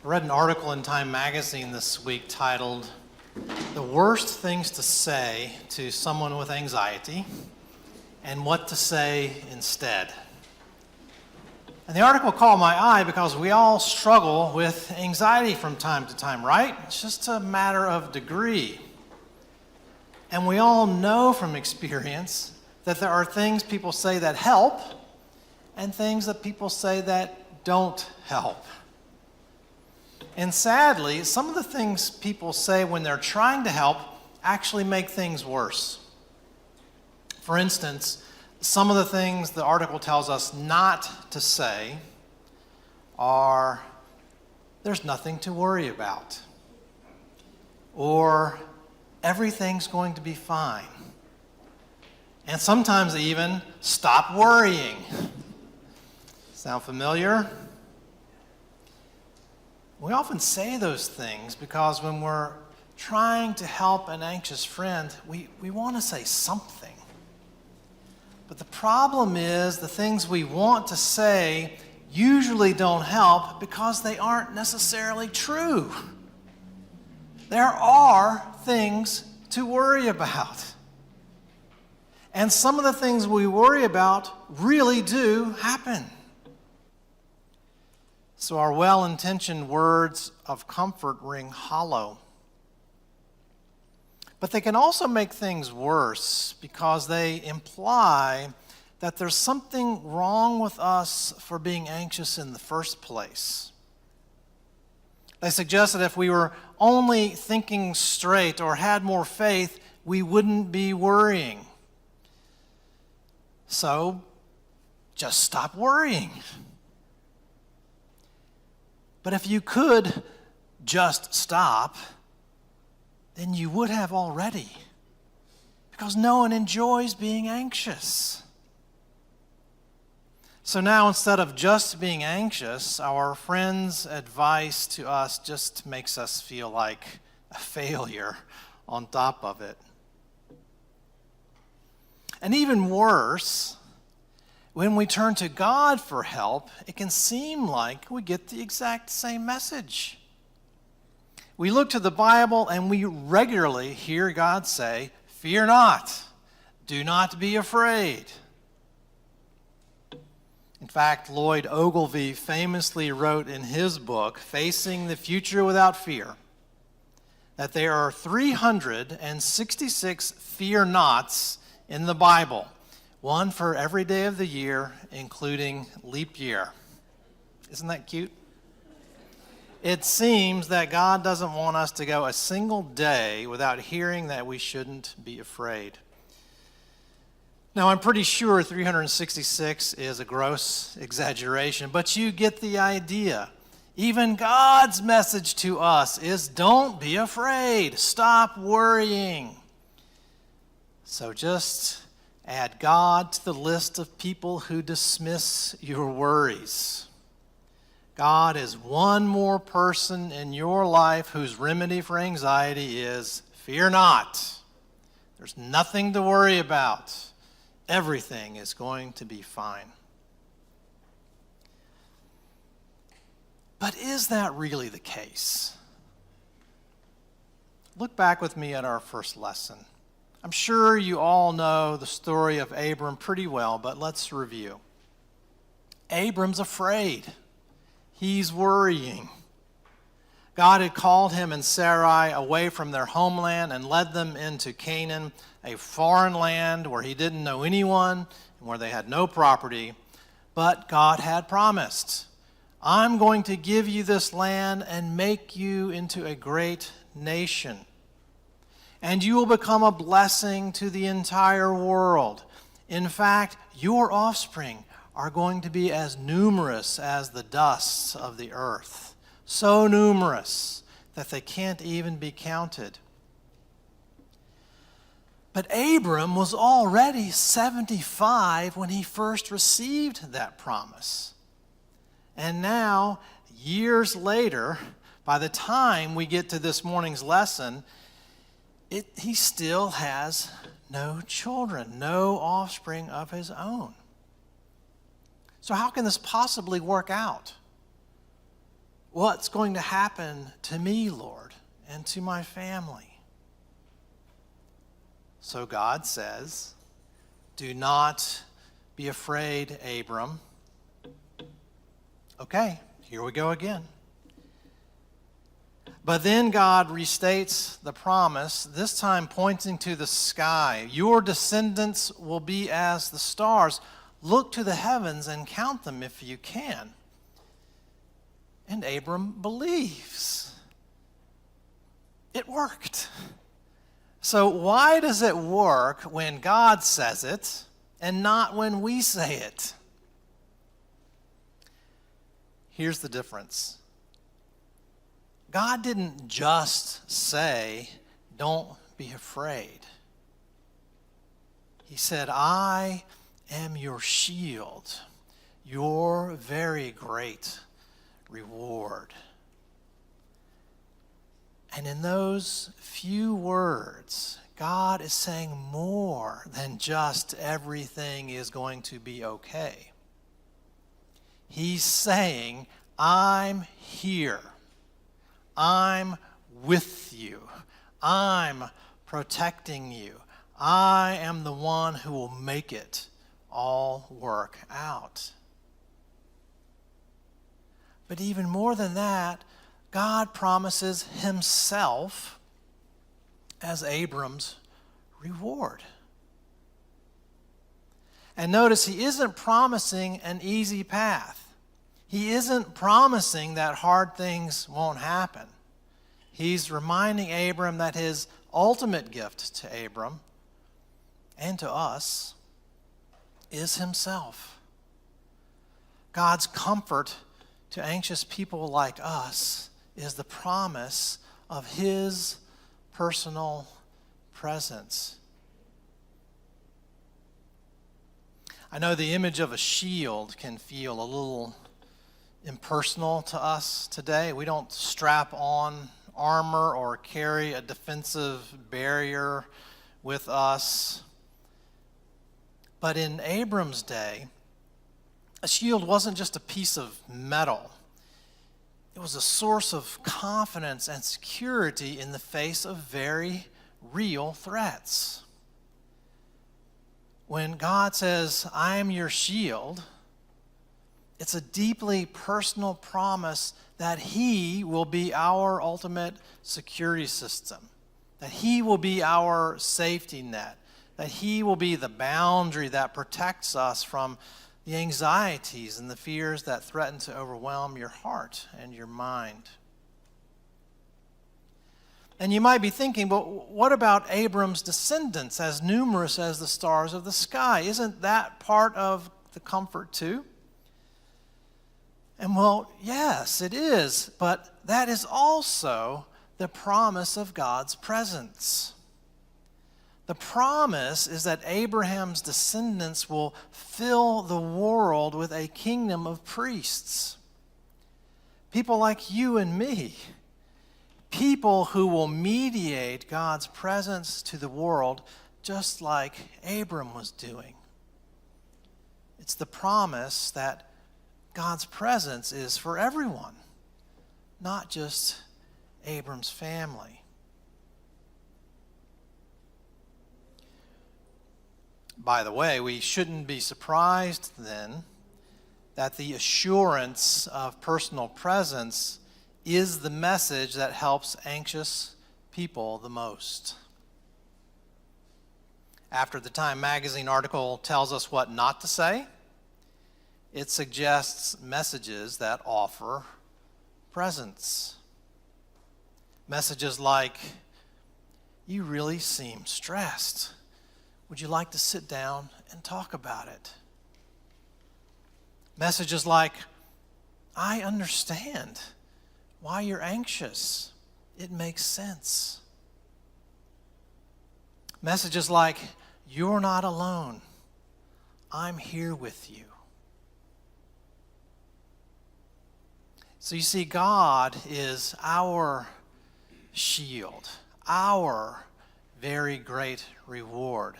I read an article in Time magazine this week titled, "The Worst Things to Say to Someone with Anxiety and What to Say Instead." And the article caught my eye because we all struggle with anxiety from time to time, right? It's just a matter of degree. And we all know from experience that there are things people say that help and things that people say that don't help. And sadly, some of the things people say when they're trying to help actually make things worse. For instance, some of the things the article tells us not to say are, "There's nothing to worry about," or "Everything's going to be fine." And sometimes even, "Stop worrying." Sound familiar? We often say those things because when we're trying to help an anxious friend, we want to say something. But the problem is the things we want to say usually don't help because they aren't necessarily true. There are things to worry about. And some of the things we worry about really do happen. So our well-intentioned words of comfort ring hollow. But they can also make things worse because they imply that there's something wrong with us for being anxious in the first place. They suggest that if we were only thinking straight or had more faith, we wouldn't be worrying. So just stop worrying. But if you could just stop, then you would have already, because no one enjoys being anxious. So now, instead of just being anxious, our friend's advice to us just makes us feel like a failure on top of it. And even worse, when we turn to God for help, it can seem like we get the exact same message. We look to the Bible and we regularly hear God say, "Fear not, do not be afraid." In fact, Lloyd Ogilvie famously wrote in his book, Facing the Future Without Fear, that there are 366 fear nots in the Bible, one for every day of the year, including leap year. Isn't that cute? It seems that God doesn't want us to go a single day without hearing that we shouldn't be afraid. Now, I'm pretty sure 366 is a gross exaggeration, but you get the idea. Even God's message to us is, don't be afraid. Stop worrying. So just add God to the list of people who dismiss your worries. God is one more person in your life whose remedy for anxiety is, fear not. There's nothing to worry about. Everything is going to be fine. But is that really the case? Look back with me at our first lesson. I'm sure you all know the story of Abram pretty well, but let's review. Abram's afraid. He's worrying. God had called him and Sarai away from their homeland and led them into Canaan, a foreign land where he didn't know anyone and where they had no property. But God had promised, "I'm going to give you this land and make you into a great nation. And you will become a blessing to the entire world. In fact, your offspring are going to be as numerous as the dust of the earth, so numerous that they can't even be counted." But Abram was already 75 when he first received that promise. And now, years later, by the time we get to this morning's lesson, he still has no children, no offspring of his own. So how can this possibly work out? what's going to happen to me, Lord, and to my family? So God says, do not be afraid, Abram. Okay, here we go again. But then God restates the promise, this time pointing to the sky. Your descendants will be as the stars. Look to the heavens and count them if you can. And Abram believes. It worked. So why does it work when God says it and not when we say it? Here's the difference. God didn't just say, don't be afraid. He said, I am your shield, your very great reward. And in those few words, God is saying more than just everything is going to be okay. He's saying, I'm here. I'm with you. I'm protecting you. I am the one who will make it all work out. But even more than that, God promises himself as Abram's reward. And notice, he isn't promising an easy path. He isn't promising that hard things won't happen. He's reminding Abram that his ultimate gift to Abram and to us is himself. God's comfort to anxious people like us is the promise of his personal presence. I know the image of a shield can feel a little impersonal to us today. We don't strap on armor or carry a defensive barrier with us. But in Abram's day, a shield wasn't just a piece of metal. It was a source of confidence and security in the face of very real threats. When God says, I am your shield, it's a deeply personal promise that he will be our ultimate security system, that he will be our safety net, that he will be the boundary that protects us from the anxieties and the fears that threaten to overwhelm your heart and your mind. And you might be thinking, but what about Abram's descendants, as numerous as the stars of the sky? Isn't that part of the comfort too? And well, yes, it is, but that is also the promise of God's presence. The promise is that Abraham's descendants will fill the world with a kingdom of priests. People like you and me. People who will mediate God's presence to the world just like Abram was doing. It's the promise that God's presence is for everyone, not just Abram's family. By the way, we shouldn't be surprised then that the assurance of personal presence is the message that helps anxious people the most. After the Time magazine article tells us what not to say, it suggests messages that offer presence. Messages like, you really seem stressed. Would you like to sit down and talk about it? Messages like, I understand why you're anxious. It makes sense. Messages like, you're not alone. I'm here with you. So you see, God is our shield, our very great reward.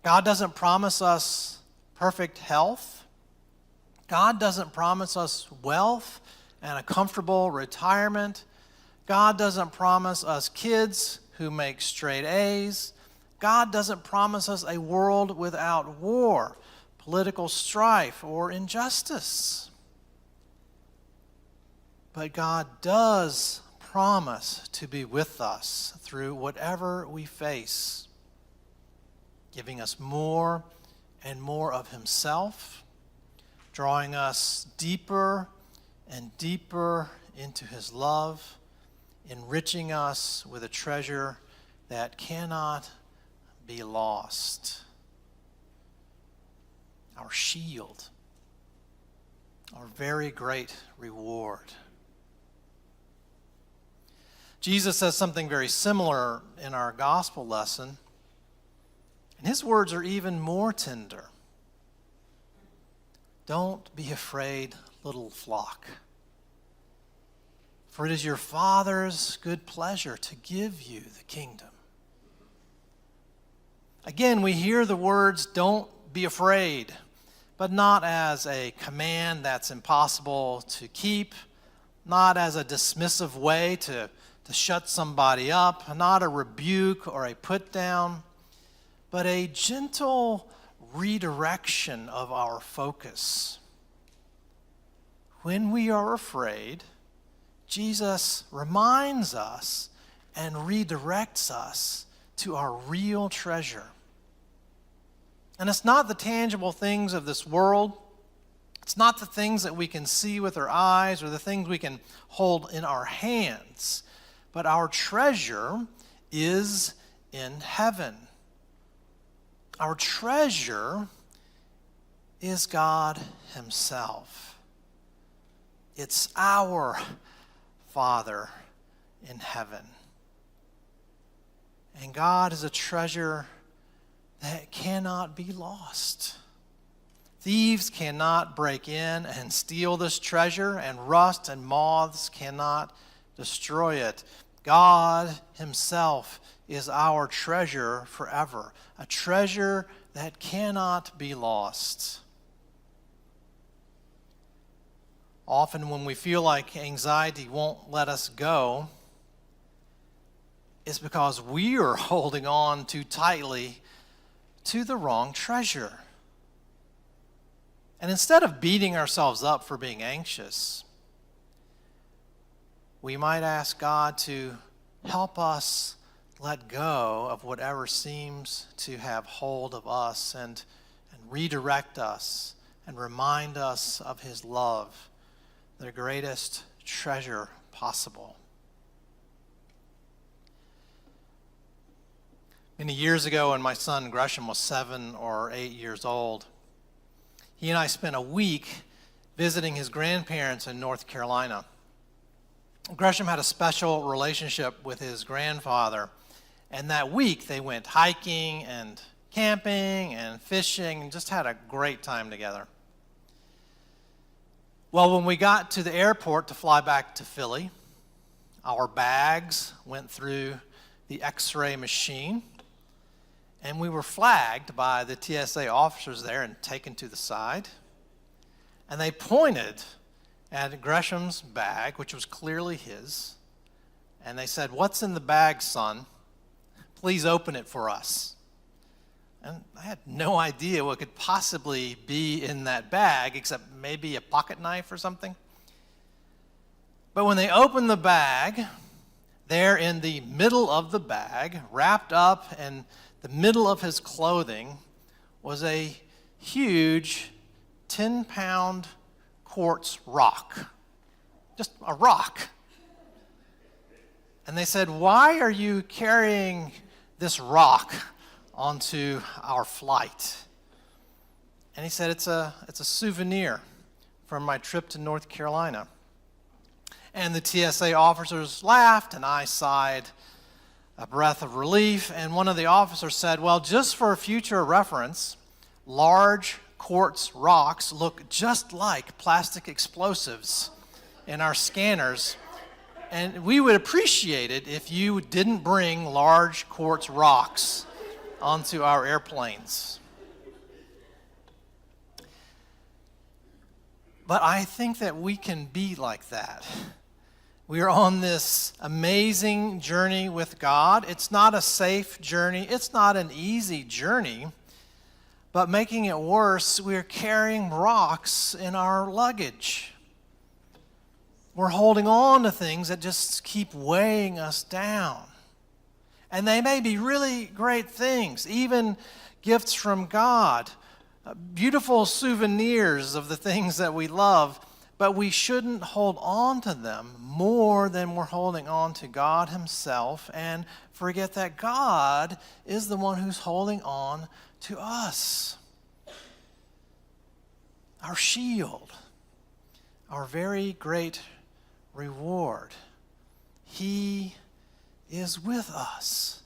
God doesn't promise us perfect health. God doesn't promise us wealth and a comfortable retirement. God doesn't promise us kids who make straight A's. God doesn't promise us a world without war, political strife, or injustice. But God does promise to be with us through whatever we face, giving us more and more of himself, drawing us deeper and deeper into his love, enriching us with a treasure that cannot be lost. Our shield, our very great reward. Jesus says something very similar in our gospel lesson, and his words are even more tender. Don't be afraid, little flock, for it is your Father's good pleasure to give you the kingdom. Again, we hear the words, don't be afraid, but not as a command that's impossible to keep, not as a dismissive way to shut somebody up, not a rebuke or a put down, but a gentle redirection of our focus. When we are afraid, Jesus reminds us and redirects us to our real treasure. And it's not the tangible things of this world. It's not the things that we can see with our eyes or the things we can hold in our hands. But our treasure is in heaven. Our treasure is God himself. It's our Father in heaven. And God is a treasure that cannot be lost. Thieves cannot break in and steal this treasure, and rust and moths cannot destroy it. God himself is our treasure forever, a treasure that cannot be lost. Often when we feel like anxiety won't let us go, it's because we are holding on too tightly to the wrong treasure. And instead of beating ourselves up for being anxious, we might ask God to help us let go of whatever seems to have hold of us and redirect us and remind us of his love, the greatest treasure possible. Many years ago, when my son Gresham was 7 or 8 years old, he and I spent a week visiting his grandparents in North Carolina. Gresham had a special relationship with his grandfather, and that week they went hiking and camping and fishing and just had a great time together. Well, when we got to the airport to fly back to Philly, our bags went through the X-ray machine, and we were flagged by the TSA officers there and taken to the side. And they pointed at Gresham's bag, which was clearly his, and they said, "What's in the bag, son? Please open it for us." And I had no idea what could possibly be in that bag, except maybe a pocket knife or something. But when they opened the bag, there in the middle of the bag, wrapped up in the middle of his clothing, was a huge 10-pound quartz rock. Just a rock. And they said, "Why are you carrying this rock onto our flight?" And he said, it's a souvenir from my trip to North Carolina. And the TSA officers laughed, and I sighed a breath of relief. And one of the officers said, "Well, just for future reference, large quartz rocks look just like plastic explosives in our scanners, and we would appreciate it if you didn't bring large quartz rocks onto our airplanes." But I think that we can be like that. We are on this amazing journey with God. It's not a safe journey. It's not an easy journey. But making it worse, we're carrying rocks in our luggage. We're holding on to things that just keep weighing us down. And they may be really great things, even gifts from God, beautiful souvenirs of the things that we love, but we shouldn't hold on to them more than we're holding on to God Himself and forget that God is the one who's holding on to us. Our shield, our very great reward. He is with us,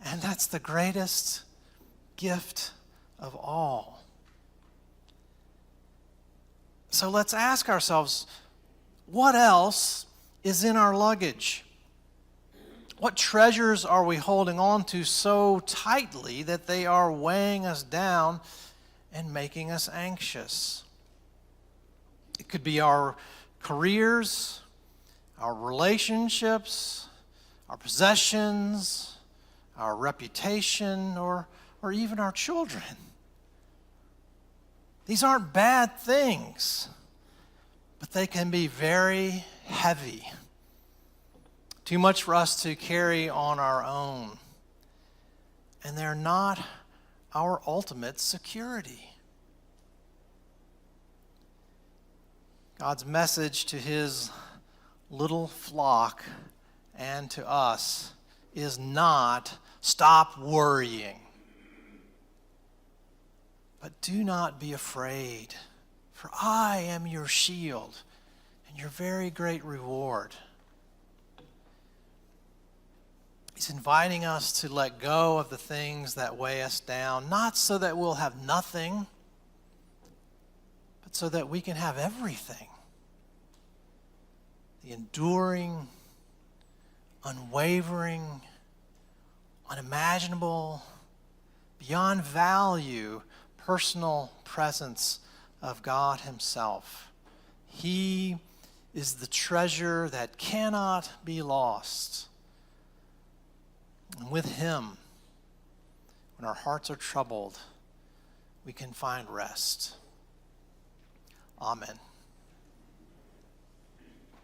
and that's the greatest gift of all. So let's ask ourselves, what else is in our luggage? What treasures are we holding on to so tightly that they are weighing us down and making us anxious? It could be our careers, our relationships, our possessions, our reputation, or even our children. These aren't bad things, but they can be very heavy. Too much for us to carry on our own. And they're not our ultimate security. God's message to His little flock and to us is not stop worrying. But do not be afraid, for I am your shield and your very great reward. He's inviting us to let go of the things that weigh us down, not so that we'll have nothing, but so that we can have everything. The enduring, unwavering, unimaginable, beyond value, personal presence of God Himself. He is the treasure that cannot be lost. And with Him, when our hearts are troubled, we can find rest. Amen.